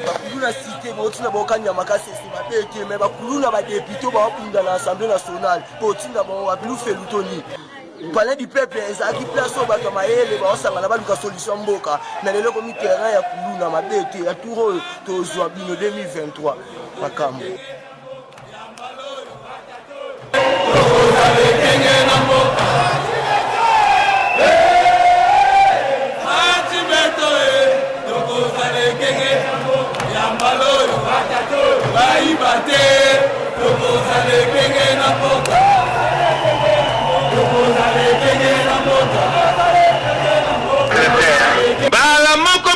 Bakuluna cité botina bokanya makasi c'est mais bakuluna ba député ba bunda na l'Assemblée nationale botina bon wapilu felutoni palais du peuple ezaki place au bato maele ba osanga ba luka solution mboka na lelo komi terrain ya kuluna mabete ya touro tozwa bino 2023 makambo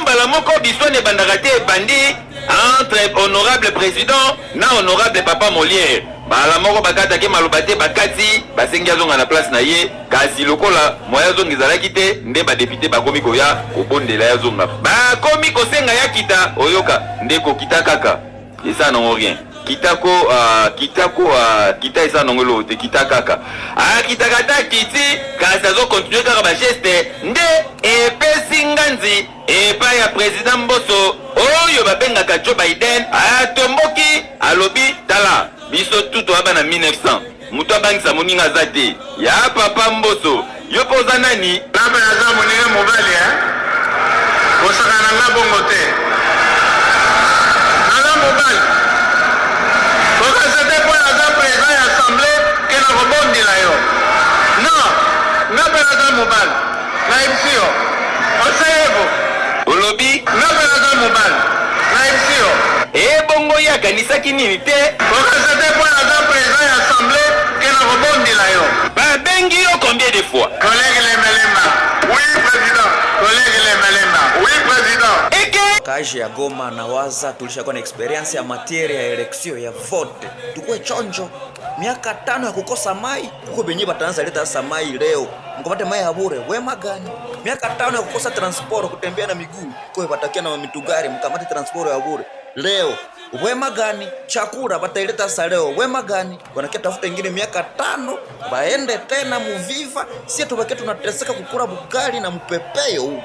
Balamoko bisone bandarate bandi entre honorable président na honorable papa Molière. Balamoko bakata ke malobate bakati basengi azonga na place na ye kasi lokola moya zongi zalaki te nde ba député bakomi koya kobondela ya zonga. Bakomi kosenga ya kita oyoka ndeko kita kaka. Esa non rien. Kita esa nongolo te kita kaka. Kita kata kiti kasi zo continuer kaka ba geste nde epesi nganzi epa ya président Mboso oyo babengaka Joe Biden atomboki alobi tala biso tuto aba na 1900 muto abangisa moninga zate ya papa Mboso yo poza nani naba naza moninga mobali osaka na nga bongo te naza mobali okasete po naza président ya assemblée ke na kobondela yo non nga mpe naza mobali nayebisi yo oseyebo olobi nga mpe naza mobali nayebisi yo ebongo yakanisaki nini te okasete po naza président ya assemblée ke na kobondela yo babengi yo combien de fois collègue Lemelemba oui président collègue Lemelemba oui président kaji ya Goma na waza tulishakuwa na experience ya materia ya eleksio ya vote tukue chonjo miaka 5 ya kukosa mai kuko benye batanza leta sasa mai leo mkopate mai ya bure wema gani miaka 5 ya kukosa transport kutembea na miguu kwa batakia na mitugari mkamate transport ya bure leo wema gani chakula bataileta sasa leo wema gani wanakia tafuta ingine miaka 5 baende tena muviva sisi tubake tunateseka kukura bugali na mpepeo huu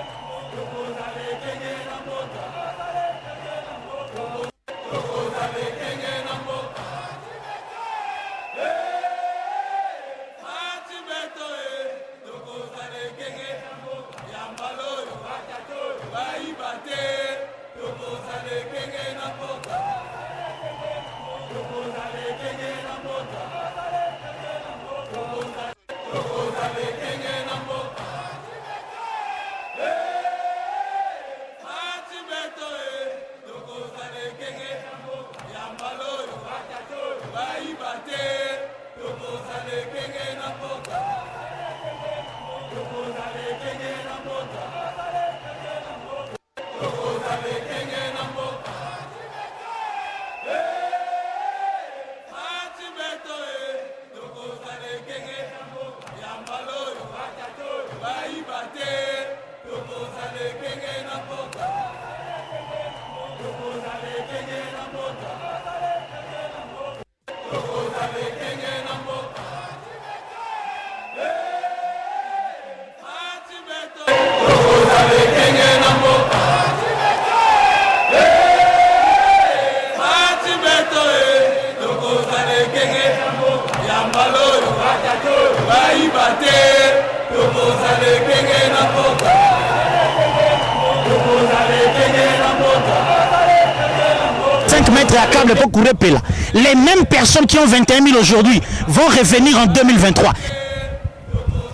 à câble pour courir là. Les mêmes personnes qui ont 21 000 aujourd'hui vont revenir en 2023.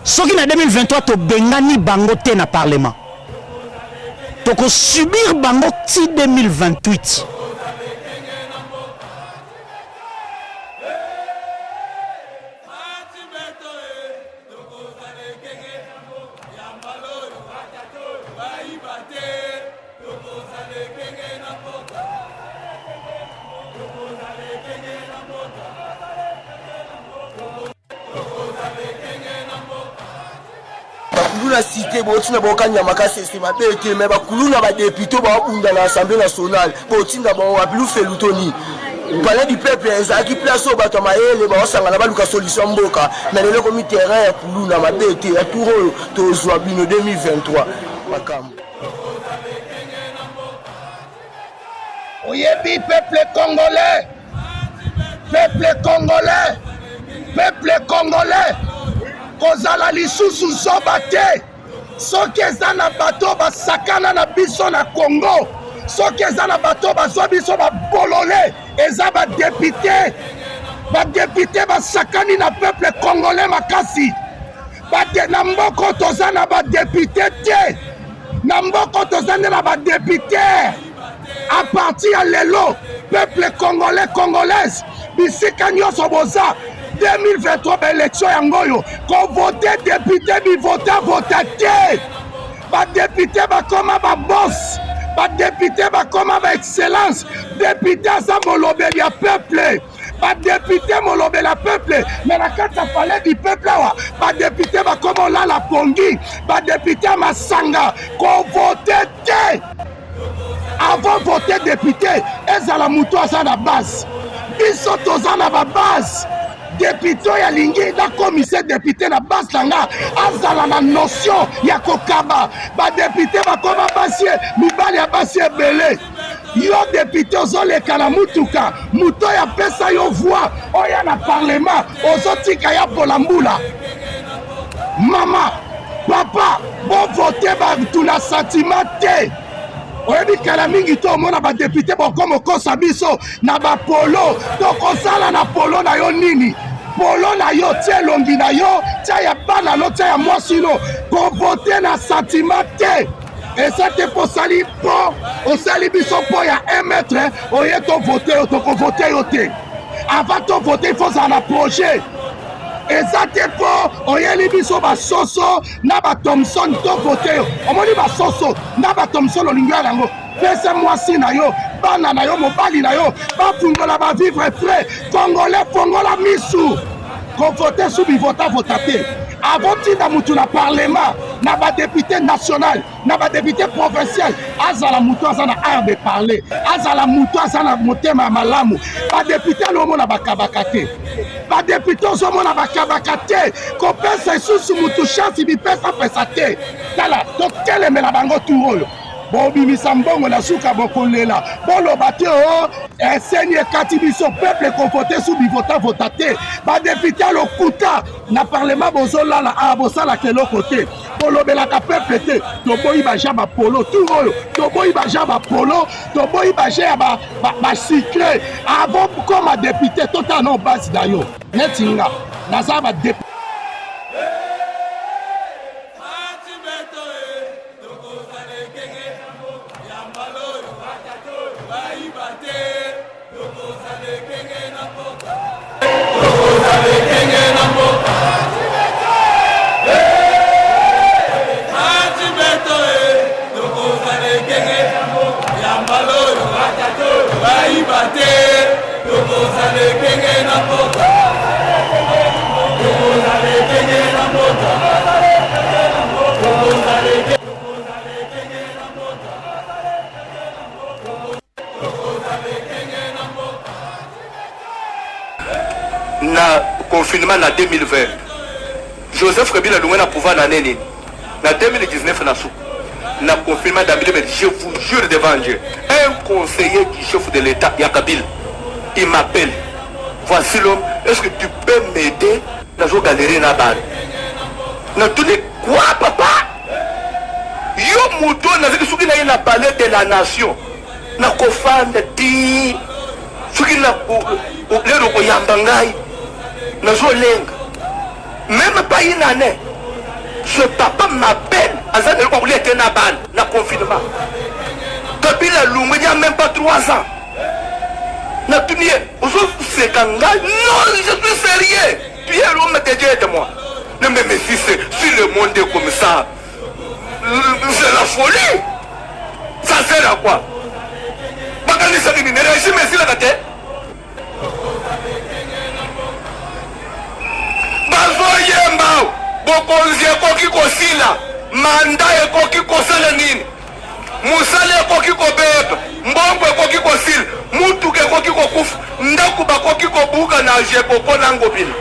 Ce qui en 2023, tu bengani bango te na parlement. Tu subir bango ti 2028. La cité botina bokanya makasi c'est mabete mais bakuluna ba député ba bunda na l'Assemblée nationale botina bon wapilu felutoni palais du peuple ezaki place au bato maele ba osanga na ba luka solution mboka na lelo komi terrain ya kuluna mabete ya touro tozwa bino 2023 makambo Oyebi peuple congolais. Peuple congolais. Peuple congolais. Kozala lisusu zoba te. Soki eza na bato basakana na biso na Congo. Soki eza na bato bazwa biso babolole. Eza badepite. Badepite basakani na peuple congolais makasi. Na mboko toza na badepite te. Na mboko toza na badepite. À partir ya lelo, peuple congolais, congolaise, bisika nyonso boza 2023 ba élection yango yo, ko voter député bi vota te. Ba député ba koma ba boss, ba député ba koma ba excellence, député za molobeli ya peuple. Ba député molobeli ya peuple, mais na kata palais du peuple wa, ba député ba koma la pongi, ba député masanga, ko voter te. Avant de voter député, ezala mutu aza na base. Biso toza na ba base. Député ya lingi da commissaire député na base nanga azala na notion ya kokaba. Ba député ba koma basi mibali ya basi ebele. Yo député ozoleka na mutuka, muto ya pesa yo voix oya na parlement ozotika ya polambula. Mama, papa, bon voter ba tuna sentiment te. Oyebi kala mingi to mona ba député bokomo kosa biso na ba polo to kosala na polo na yo nini polo na yo tie longi na yo tia ya bana no tia ya mwasi no ko voter na sentiment te et ça te posali po osali biso po ya 1 mètre oye to voter to ko voter yo te avant to voter il faut un projet. Eza te po oyeli biso basoso na ba Thompson to vote yo omoni basoso na ba Thompson olingi yango pesa mwasi na yo bana na yo mobali na yo bafungola ba vivre frais congolais fongola misu ko vote sous bi vota te avant tinda mutu na parlement na ba député national na ba député provincial azala mutu azana art de parler azala mutu azana motema malamu ba député lomo na bakabaka te ba député ozomona bakabaka te kopesa isusu mutu chance bipesa pesa te tala tokelemela bango tu oyo bobimisa mbongo na suka bokolela boloba te o eseni ekati biso peuple kovote sous bivota te badepute lokuta na parlement bozolala bosalaka eloko te bolobelaka peuple te toboyi baja bapolo tu oyo toboyi baja bapolo toboyi baja ya basikre avant koma depute totala na basi na yo neti nga naza badepute na confinement na 2020 Joseph Kabila lunga na pouvoir na nene na 2019 na sou na confinement d'Amilé, je vous jure devant Dieu, un conseiller du chef de l'État Yakabila, il m'appelle, voici l'homme, est-ce que tu peux m'aider dans une galerie na bar na tout les quoi papa yo mouton na zaki suki na ina palais de la nation na kofanda ti suki na lero ko yambangai na zo lenga même pas une année ce papa m'appelle azana ko kulete na ban na confinement Kabila lungu il y a même pas 3 ans na tunie ozo sekanga non je suis sérieux tu es l'homme de Dieu de moi ne me méfie si le monde est comme ça c'est la folie ça sert à quoi bakani sakini ne régime si la tête bazoyemba bokonzi ekoki kosila manda ekoki kosala nini musala ekoki kobeba mbongo ekoki kosila mutuka ekoki kokufa ndaku bakoki kobuka na jepopo na ngobila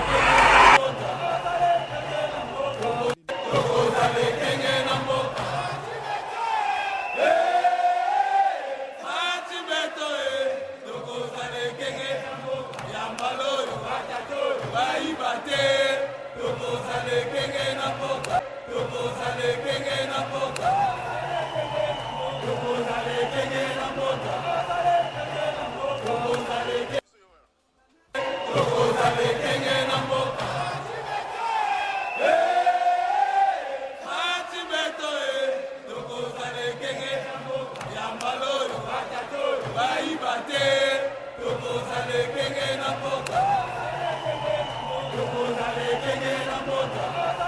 Tokozale kenge na mboka